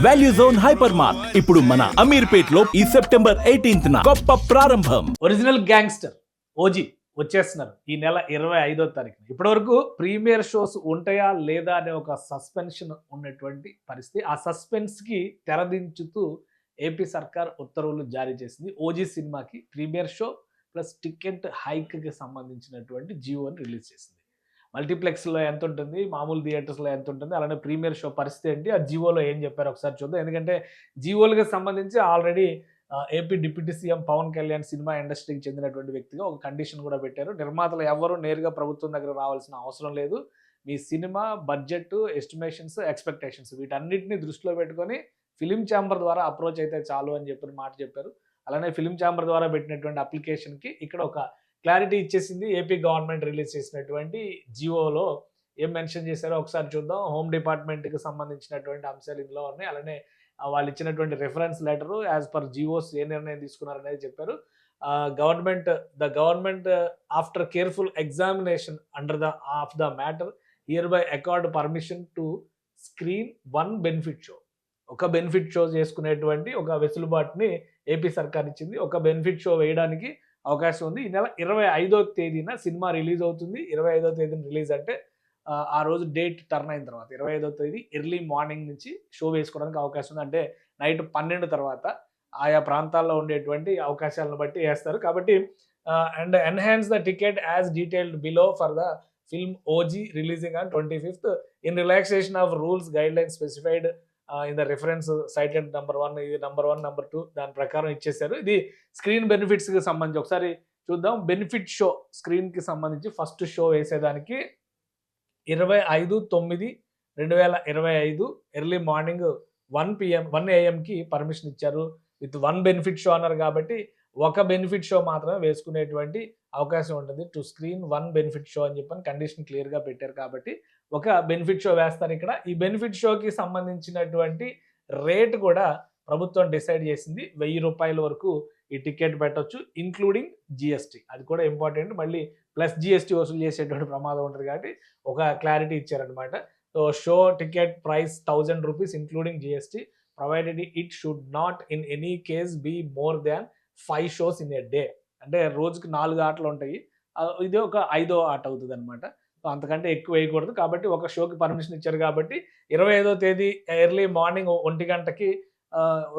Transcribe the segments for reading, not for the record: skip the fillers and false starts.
Value zone hyper mart ఇప్పుడు మన అమీర్పేట్ లో ఈ సెప్టెంబర్ 18న గొప్ప ప్రారంభం. ఒరిజినల్ గ్యాంగ్స్టర్ ఓజీ వచ్చేస్తున్నారు ఈ నెల 25వ తారీఖున. ఇప్పటివరకు ప్రీమియర్ షోస్ ఉంటాయా లేదా అనే ఒక సస్పెన్షన్ ఉన్నటువంటి పరిస్థితి. ఆ సస్పెన్స్ కి తెరదించుతూ ఏపీ సర్కార్ ఉత్తర్వులు జారీ చేసింది. ఓజీ సినిమాకి premiere show plus ticket hike కి సంబంధించినటువంటి జియోని రిలీజ్ చేసింది. మల్టీప్లెక్స్లో ఎంత ఉంటుంది, మామూలు థియేటర్స్లో ఎంత ఉంటుంది, అలానే ప్రీమియర్ షో పరిస్థితి ఏంటి, ఆ జియోలో ఏం చెప్పారు ఒకసారి చూద్దాం. ఎందుకంటే జియోలకు సంబంధించి already AP deputy CM Pawan Kalyan cinema ఇండస్ట్రీకి చెందినటువంటి వ్యక్తిగా ఒక కండిషన్ కూడా పెట్టారు. నిర్మాతలు ఎవరు నేరుగా ప్రభుత్వం దగ్గర రావాల్సిన అవసరం లేదు, మీ సినిమా బడ్జెట్, ఎస్టిమేషన్స్, ఎక్స్పెక్టేషన్స్ వీటన్నిటిని దృష్టిలో పెట్టుకొని ఫిలిం ఛాంబర్ ద్వారా అప్రోచ్ అయితే చాలు అని చెప్పిన మాట చెప్పారు. అలానే ఫిలిం ఛాంబర్ ద్వారా పెట్టినటువంటి అప్లికేషన్కి ఇక్కడ ఒక క్లారిటీ ఇచ్చేసింది ఏపీ గవర్నమెంట్ రిలీజ్ చేసినటువంటి జియోలో. ఏం మెన్షన్ చేశారో ఒకసారి చూద్దాం. హోమ్ డిపార్ట్మెంట్కి సంబంధించినటువంటి అంశాలు ఇందులో ఉన్నాయి. అలానే వాళ్ళు ఇచ్చినటువంటి రెఫరెన్స్ లెటరు యాజ్ పర్ జియోస్ ఏ నిర్ణయం తీసుకున్నారనేది చెప్పారు. Government after careful examination under of the matter here by accord permission to screen one benefit show. ఒక బెనిఫిట్ షో చేసుకునేటువంటి ఒక వెసులుబాటుని ఏపీ సర్కార్ ఇచ్చింది. ఒక బెనిఫిట్ షో వేయడానికి అవకాశం ఉంది. ఈ నెల 25వ తేదీన సినిమా రిలీజ్ అవుతుంది. 25వ తేదీన రిలీజ్ అంటే ఆ రోజు డేట్ టర్న్ అయిన తర్వాత 25వ తేదీ ఎర్లీ మార్నింగ్ నుంచి షో వేసుకోవడానికి అవకాశం ఉంది. అంటే నైట్ 12 తర్వాత ఆయా ప్రాంతాల్లో ఉండేటువంటి అవకాశాలను బట్టి వేస్తారు. కాబట్టి and enhance the ticket as detailed below for the film OG releasing on 25th in relaxation of rules guide line specified in the reference sighted number 1, ఇది నెంబర్ 1, నెంబర్ 2 దాని ప్రకారం ఇచ్చేశారు. ఇది స్క్రీన్ బెనిఫిట్స్కి సంబంధించి ఒకసారి చూద్దాం. బెనిఫిట్ షో స్క్రీన్కి సంబంధించి ఫస్ట్ షో వేసేదానికి 25/9/2025 ఎర్లీ మార్నింగ్ 1 AM పర్మిషన్ ఇచ్చారు. విత్ వన్ బెనిఫిట్ షో అన్నారు కాబట్టి ఒక బెనిఫిట్ షో మాత్రమే వేసుకునేటువంటి అవకాశం ఉంటుంది. Two screen one benefit show అని చెప్పని కండిషన్ క్లియర్గా పెట్టారు. కాబట్టి ఒక బెనిఫిట్ షో వేస్తారు ఇక్కడ. ఈ బెనిఫిట్ షోకి సంబంధించినటువంటి రేట్ కూడా ప్రభుత్వం డిసైడ్ చేసింది. 1000 రూపాయల వరకు ఈ టికెట్ పెట్టవచ్చు, ఇంక్లూడింగ్ జిఎస్టీ. అది కూడా ఇంపార్టెంట్. మళ్ళీ ప్లస్ జిఎస్టీ వసూలు చేసేటువంటి ప్రమాదం ఉంటుంది కాబట్టి ఒక క్లారిటీ ఇచ్చారనమాట. So show ticket price 1000 rupees including GST, provided it should not in any case be more than 5 shows in a day. అంటే రోజుకి 4 ఆటలు ఉంటాయి, ఇది ఒక 5వ ఆట అవుతుంది అనమాట. సో అంతకంటే ఎక్కువ వేయకూడదు. కాబట్టి ఒక షోకి పర్మిషన్ ఇచ్చారు కాబట్టి 25వ తేదీ ఎర్లీ మార్నింగ్ 1 గంటకి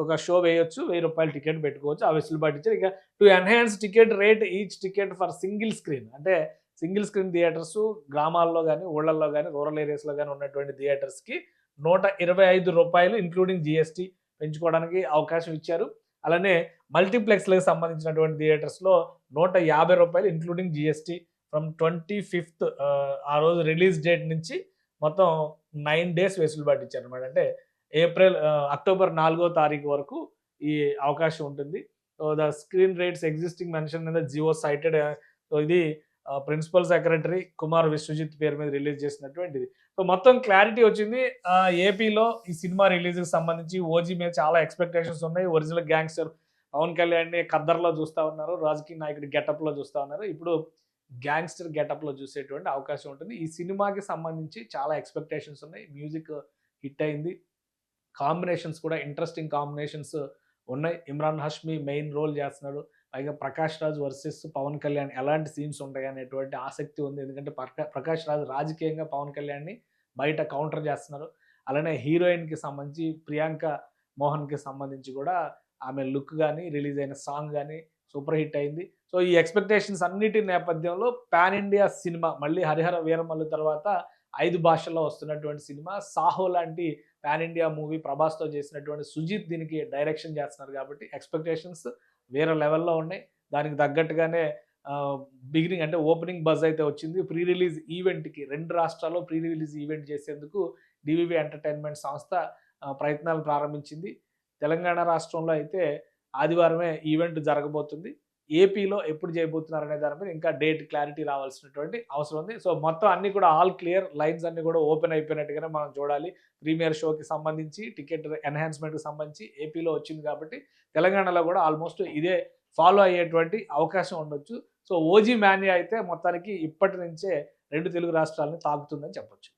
ఒక షో వేయొచ్చు, 1000 రూపాయలు టికెట్ పెట్టుకోవచ్చు. ఆ వెసులుబాటు ఇచ్చారు. ఇక to enhance ticket rate each ticket for single screen, అంటే సింగిల్ స్క్రీన్ థియేటర్స్ గ్రామాల్లో కానీ, ఊళ్ళల్లో కానీ, రూరల్ ఏరియాస్లో కానీ ఉన్నటువంటి థియేటర్స్కి 125 రూపాయలు ఇంక్లూడింగ్ జిఎస్టీ పెంచుకోవడానికి అవకాశం ఇచ్చారు. అలానే మల్టీప్లెక్స్లకు సంబంధించినటువంటి థియేటర్స్లో 150 రూపాయలు ఇంక్లూడింగ్ జిఎస్టీ ఫ్రమ్ 25th ఆ రోజు రిలీజ్ డేట్ నుంచి మొత్తం 9 days వెసులుబాటు ఇచ్చారు అనమాట. అంటే అక్టోబర్ 4వ తారీఖు వరకు ఈ అవకాశం ఉంటుంది. So the screen rates existing mention in the GO cited. So ఇది ప్రిన్సిపల్ సెక్రటరీ కుమార్ విశ్వజిత్ పేరు మీద రిలీజ్ చేసినటువంటిది. సో మొత్తం క్లారిటీ వచ్చింది. ఏపీలో ఈ సినిమా రిలీజ్కి సంబంధించి ఓజీ మీద చాలా ఎక్స్పెక్టేషన్స్ ఉన్నాయి. ఒరిజినల్ గ్యాంగ్స్టర్ పవన్ కళ్యాణ్ని ఖద్దర్లో చూస్తూ ఉన్నారు, రాజకీయ నాయకుడి గెటప్లో చూస్తూ ఉన్నారు. ఇప్పుడు గ్యాంగ్స్టర్ గెటప్లో చూసేటువంటి అవకాశం ఉంటుంది. ఈ సినిమాకి సంబంధించి చాలా ఎక్స్పెక్టేషన్స్ ఉన్నాయి. మ్యూజిక్ హిట్ అయింది, కాంబినేషన్స్ కూడా ఇంట్రెస్టింగ్ కాంబినేషన్స్ ఉన్నాయి. ఇమ్రాన్ హష్మీ మెయిన్ రోల్ చేస్తున్నాడు. పైగా ప్రకాష్ రాజ్ వర్సెస్ పవన్ కళ్యాణ్ ఎలాంటి సీన్స్ ఉంటాయి అనేటువంటి ఆసక్తి ఉంది. ఎందుకంటే ప్రకాష్ రాజ్ రాజకీయంగా పవన్ కళ్యాణ్ని బయట కౌంటర్ చేస్తున్నారు. అలానే హీరోయిన్కి సంబంధించి ప్రియాంక మోహన్కి సంబంధించి కూడా ఆమె లుక్ కానీ, రిలీజ్ అయిన సాంగ్ కానీ సూపర్ హిట్ అయింది. సో ఈ ఎక్స్పెక్టేషన్స్ అన్నిటి నేపథ్యంలో పాన్ ఇండియా సినిమా, మళ్ళీ హరిహర వీరమల్లు తర్వాత 5 భాషల్లో వస్తున్నటువంటి సినిమా, సాహో లాంటి పాన్ ఇండియా మూవీ ప్రభాస్తో చేసినటువంటి సుజిత్ దీనికి డైరెక్షన్ చేస్తున్నారు. కాబట్టి ఎక్స్పెక్టేషన్స్ వేరే లెవెల్లో ఉన్నాయి. దానికి తగ్గట్టుగానే బిగినింగ్ అంటే ఓపెనింగ్ బజ్ అయితే వచ్చింది. ప్రీ రిలీజ్ ఈవెంట్కి 2 రాష్ట్రాల్లో ప్రీ రిలీజ్ ఈవెంట్ చేసేందుకు డివివి ఎంటర్టైన్మెంట్ సంస్థ ప్రయత్నాలు ప్రారంభించింది. తెలంగాణ రాష్ట్రంలో అయితే ఆదివారమే ఈవెంట్ జరగబోతుంది. ఏపీలో ఎప్పుడు చేయబోతున్నారు అనే దాని మీద ఇంకా డేట్ క్లారిటీ రావాల్సినటువంటి అవసరం ఉంది. సో మొత్తం అన్ని కూడా ఆల్ క్లియర్, లైన్స్ అన్ని కూడా ఓపెన్ అయిపోయినట్టుగానే మనం చూడాలి. ప్రీమియర్ షోకి సంబంధించి, టికెట్ ఎన్హాన్స్మెంట్కి సంబంధించి ఏపీలో వచ్చింది కాబట్టి తెలంగాణలో కూడా ఆల్మోస్ట్ ఇదే ఫాలో అయ్యేటువంటి అవకాశం ఉండొచ్చు. సో ఓజీ మాన్యా అయితే మొత్తానికి ఇప్పటి నుంచే 2 తెలుగు రాష్ట్రాలను తాకుతుందని చెప్పొచ్చు.